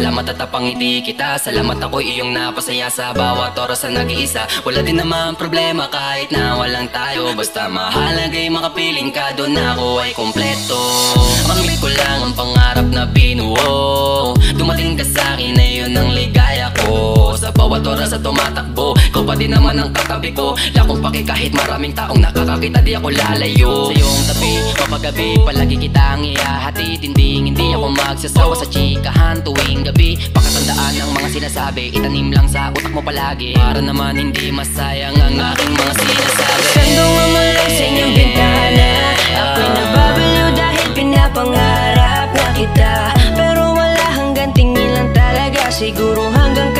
Salamat at napangiti kita. Salamat ako'y iyong napasaya sa bawat oras na nag-iisa. Wala din naman problema kahit na walang tayo. Basta mahalagay makapiling ka, doon ako ay kompleto. Mamit ko lang ang pangarap na binuo. Dumating ka sa'kin na yun ang ligaya ko. Sa bawat oras na tumatakbo, ikaw pa din naman ang katabi ko. Lakong paki kahit maraming taong nakakakita, di ako lalayo. Sa iyong tabi, kapagabi, palagi kitang ihahatid. Hindi ako magsasawa sa chikahan tuwing gabi. Pakatandaan ang mga sinasabi, itanim lang sa utak mo palagi, para naman hindi masayang ang aking mga sinasabi. Sandong mamulog sa inyong bintana, ako'y nababaliw dahil pinapangarap na kita. Pero wala hanggang tingin lang talaga, siguro hanggang